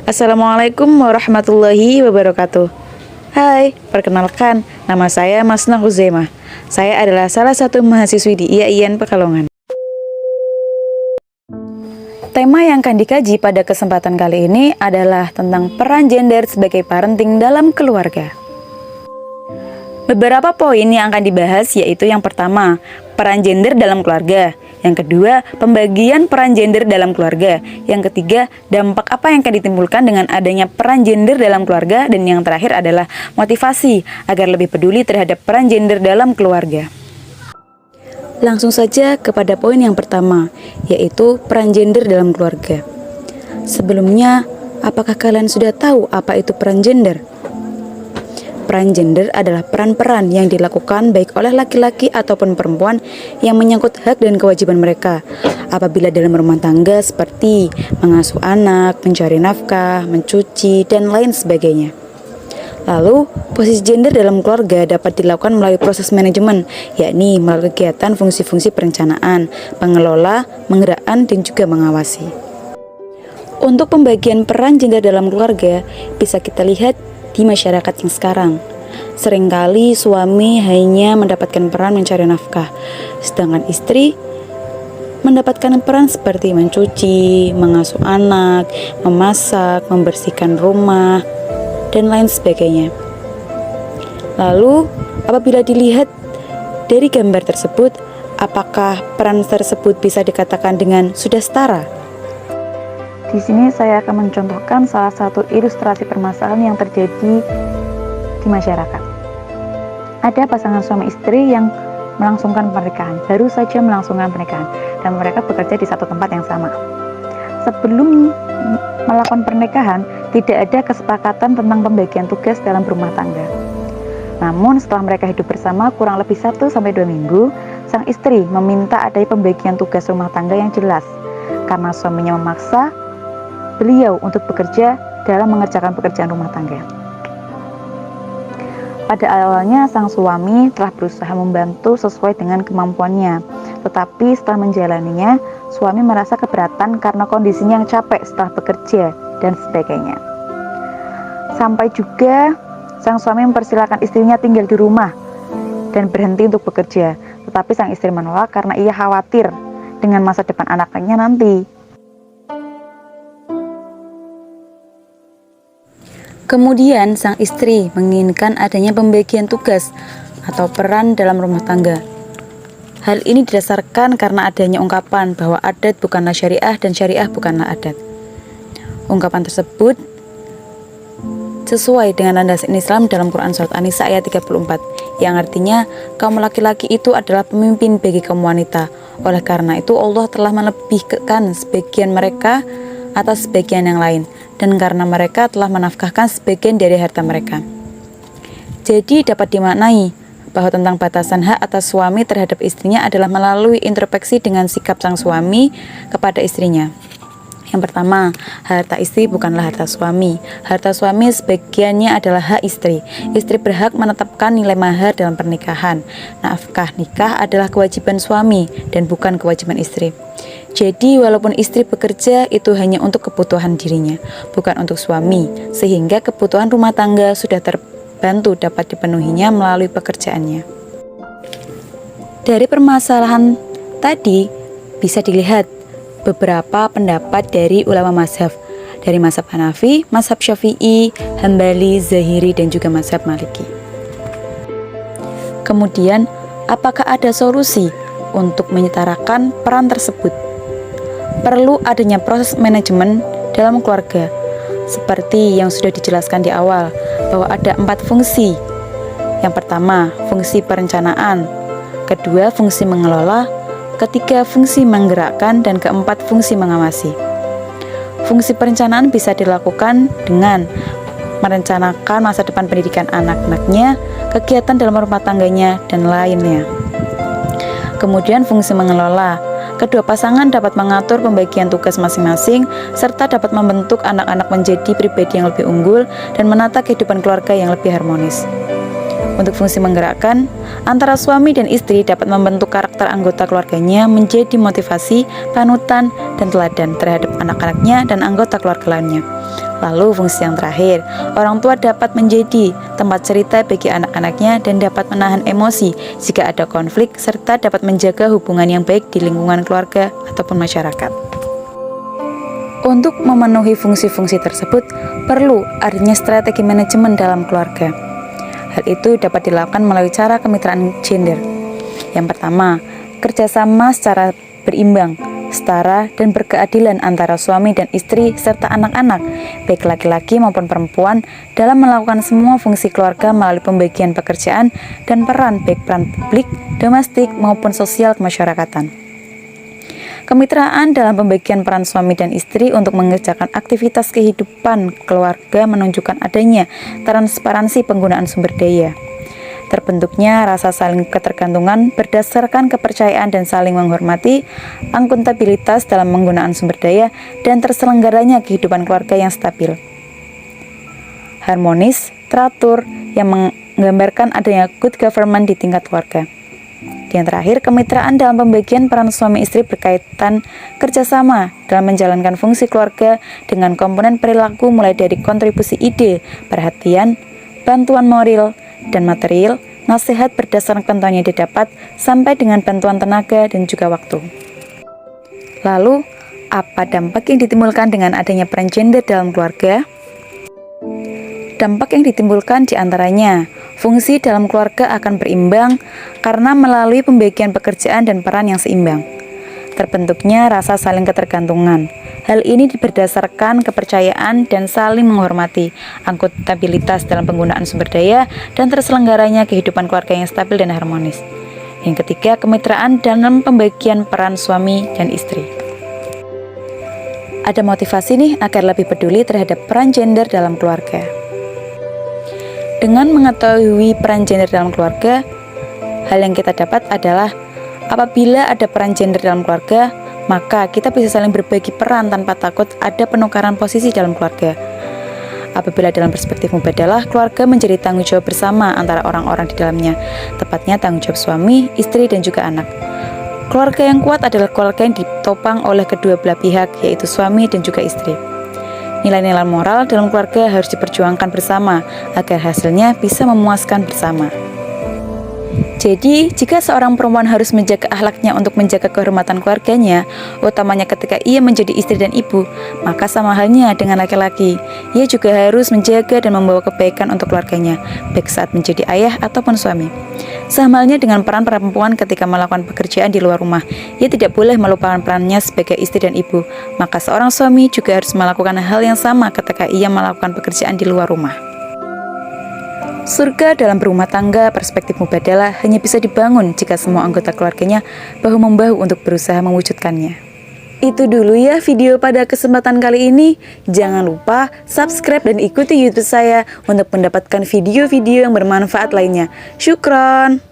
Assalamualaikum warahmatullahi wabarakatuh. Hai, perkenalkan, nama saya Masna Huzaimah. Saya adalah salah satu mahasiswi di IAIN Pekalongan. Tema yang akan dikaji pada kesempatan kali ini adalah tentang peran gender sebagai parenting dalam keluarga. Beberapa poin yang akan dibahas yaitu yang pertama, peran gender dalam keluarga. Yang kedua, pembagian peran gender dalam keluarga. Yang ketiga, dampak apa yang akan ditimbulkan dengan adanya peran gender dalam keluarga. Dan yang terakhir adalah motivasi agar lebih peduli terhadap peran gender dalam keluarga. Langsung saja kepada poin yang pertama, yaitu peran gender dalam keluarga. Sebelumnya, apakah kalian sudah tahu apa itu peran gender? Peran gender adalah peran-peran yang dilakukan baik oleh laki-laki ataupun perempuan yang menyangkut hak dan kewajiban mereka apabila dalam rumah tangga seperti mengasuh anak, mencari nafkah, mencuci, dan lain sebagainya. Lalu, posisi gender dalam keluarga dapat dilakukan melalui proses manajemen, yakni melalui kegiatan fungsi-fungsi perencanaan, pengelola, menggerakkan, dan juga mengawasi. Untuk pembagian peran gender dalam keluarga, bisa kita lihat di masyarakat yang sekarang. Seringkali suami hanya mendapatkan peran mencari nafkah, sedangkan istri mendapatkan peran seperti mencuci, mengasuh anak, memasak, membersihkan rumah, dan lain sebagainya. Lalu, apabila dilihat dari gambar tersebut, apakah peran tersebut bisa dikatakan dengan sudah setara? Di sini saya akan mencontohkan salah satu ilustrasi permasalahan yang terjadi di masyarakat. Ada pasangan suami istri yang melangsungkan pernikahan, baru saja melangsungkan pernikahan, dan mereka bekerja di satu tempat yang sama. Sebelum melakukan pernikahan, tidak ada kesepakatan tentang pembagian tugas dalam rumah tangga. Namun setelah mereka hidup bersama kurang lebih 1-2 minggu, sang istri meminta adanya pembagian tugas rumah tangga yang jelas, karena suaminya memaksa beliau untuk bekerja dalam mengerjakan pekerjaan rumah tangga. Pada awalnya sang suami telah berusaha membantu sesuai dengan kemampuannya, tetapi setelah menjalaninya, suami merasa keberatan karena kondisinya yang capek setelah bekerja dan sebagainya. Sampai juga sang suami mempersilahkan istrinya tinggal di rumah dan berhenti untuk bekerja, tetapi sang istri menolak karena ia khawatir dengan masa depan anaknya nanti. Kemudian sang istri menginginkan adanya pembagian tugas atau peran dalam rumah tangga. Hal ini didasarkan karena adanya ungkapan bahwa adat bukanlah syariah dan syariah bukanlah adat. Ungkapan tersebut sesuai dengan landasan Islam dalam Quran Surat An-Nisa ayat 34, yang artinya kaum laki-laki itu adalah pemimpin bagi kaum wanita. Oleh karena itu Allah telah melebihkan sebagian mereka atas sebagian yang lain, dan karena mereka telah menafkahkan sebagian dari harta mereka. Jadi dapat dimaknai bahwa tentang batasan hak atas suami terhadap istrinya adalah melalui introspeksi dengan sikap sang suami kepada istrinya. Yang pertama, harta istri bukanlah harta suami. Harta suami sebagiannya adalah hak istri. Istri berhak menetapkan nilai mahar dalam pernikahan. Nafkah nikah adalah kewajiban suami dan bukan kewajiban istri. Jadi walaupun istri bekerja itu hanya untuk kebutuhan dirinya, bukan untuk suami, sehingga kebutuhan rumah tangga sudah terbantu dapat dipenuhinya melalui pekerjaannya. Dari permasalahan tadi bisa dilihat beberapa pendapat dari ulama mazhab, dari mazhab Hanafi, mazhab Syafi'i, Hambali, Zahiri, dan juga mazhab Maliki. Kemudian, apakah ada solusi untuk menyetarakan peran tersebut? Perlu adanya proses manajemen dalam keluarga, seperti yang sudah dijelaskan di awal, bahwa ada 4 fungsi. Yang pertama, fungsi perencanaan, kedua, fungsi mengelola, ketiga, fungsi menggerakkan, dan keempat, fungsi mengawasi. Fungsi perencanaan bisa dilakukan dengan merencanakan masa depan pendidikan anak-anaknya, kegiatan dalam rumah tangganya, dan lainnya. Kemudian fungsi mengelola, kedua pasangan dapat mengatur pembagian tugas masing-masing, serta dapat membentuk anak-anak menjadi pribadi yang lebih unggul dan menata kehidupan keluarga yang lebih harmonis. Untuk fungsi menggerakkan, antara suami dan istri dapat membentuk karakter anggota keluarganya menjadi motivasi, panutan, dan teladan terhadap anak-anaknya dan anggota keluarga lainnya. Lalu fungsi yang terakhir, orang tua dapat menjadi tempat cerita bagi anak-anaknya dan dapat menahan emosi jika ada konflik serta dapat menjaga hubungan yang baik di lingkungan keluarga ataupun masyarakat. Untuk memenuhi fungsi-fungsi tersebut, perlu adanya strategi manajemen dalam keluarga. Hal itu dapat dilakukan melalui cara kemitraan gender. Yang pertama, kerjasama secara berimbang, setara, dan berkeadilan antara suami dan istri serta anak-anak, baik laki-laki maupun perempuan, dalam melakukan semua fungsi keluarga melalui pembagian pekerjaan dan peran, baik peran publik, domestik, maupun sosial kemasyarakatan. Kemitraan dalam pembagian peran suami dan istri untuk mengerjakan aktivitas kehidupan keluarga menunjukkan adanya transparansi penggunaan sumber daya. Terbentuknya rasa saling ketergantungan berdasarkan kepercayaan dan saling menghormati, akuntabilitas dalam penggunaan sumber daya, dan terselenggaranya kehidupan keluarga yang stabil. Harmonis, teratur, yang menggambarkan adanya good government di tingkat keluarga. Yang terakhir, kemitraan dalam pembagian peran suami istri berkaitan kerjasama dalam menjalankan fungsi keluarga dengan komponen perilaku mulai dari kontribusi ide, perhatian, bantuan moral dan material, nasihat berdasarkan ketentuan yang didapat, sampai dengan bantuan tenaga dan juga waktu. Lalu, apa dampak yang ditimbulkan dengan adanya peran gender dalam keluarga? Dampak yang ditimbulkan diantaranya, fungsi dalam keluarga akan berimbang karena melalui pembagian pekerjaan dan peran yang seimbang. Terbentuknya rasa saling ketergantungan. Hal ini berdasarkan kepercayaan dan saling menghormati, akuntabilitas dalam penggunaan sumber daya, dan terselenggaranya kehidupan keluarga yang stabil dan harmonis. Yang ketiga, kemitraan dalam pembagian peran suami dan istri. Ada motivasi nih agar lebih peduli terhadap peran gender dalam keluarga. Dengan mengetahui peran gender dalam keluarga, hal yang kita dapat adalah apabila ada peran gender dalam keluarga, maka kita bisa saling berbagi peran tanpa takut ada penukaran posisi dalam keluarga. Apabila dalam perspektif mubadalah, keluarga menjadi tanggung jawab bersama antara orang-orang di dalamnya, tepatnya tanggung jawab suami, istri, dan juga anak. Keluarga yang kuat adalah keluarga yang ditopang oleh kedua belah pihak, yaitu suami dan juga istri. Nilai-nilai moral dalam keluarga harus diperjuangkan bersama agar hasilnya bisa memuaskan bersama. Jadi, jika seorang perempuan harus menjaga akhlaknya untuk menjaga kehormatan keluarganya, utamanya ketika ia menjadi istri dan ibu, maka sama halnya dengan laki-laki. Ia juga harus menjaga dan membawa kebaikan untuk keluarganya, baik saat menjadi ayah ataupun suami. Sama halnya dengan peran perempuan ketika melakukan pekerjaan di luar rumah. Ia tidak boleh melupakan perannya sebagai istri dan ibu. Maka seorang suami juga harus melakukan hal yang sama ketika ia melakukan pekerjaan di luar rumah. Surga dalam berumah tangga perspektif mubadalah hanya bisa dibangun jika semua anggota keluarganya bahu-membahu untuk berusaha mewujudkannya. Itu dulu ya video pada kesempatan kali ini. Jangan lupa subscribe dan ikuti YouTube saya untuk mendapatkan video-video yang bermanfaat lainnya. Syukron.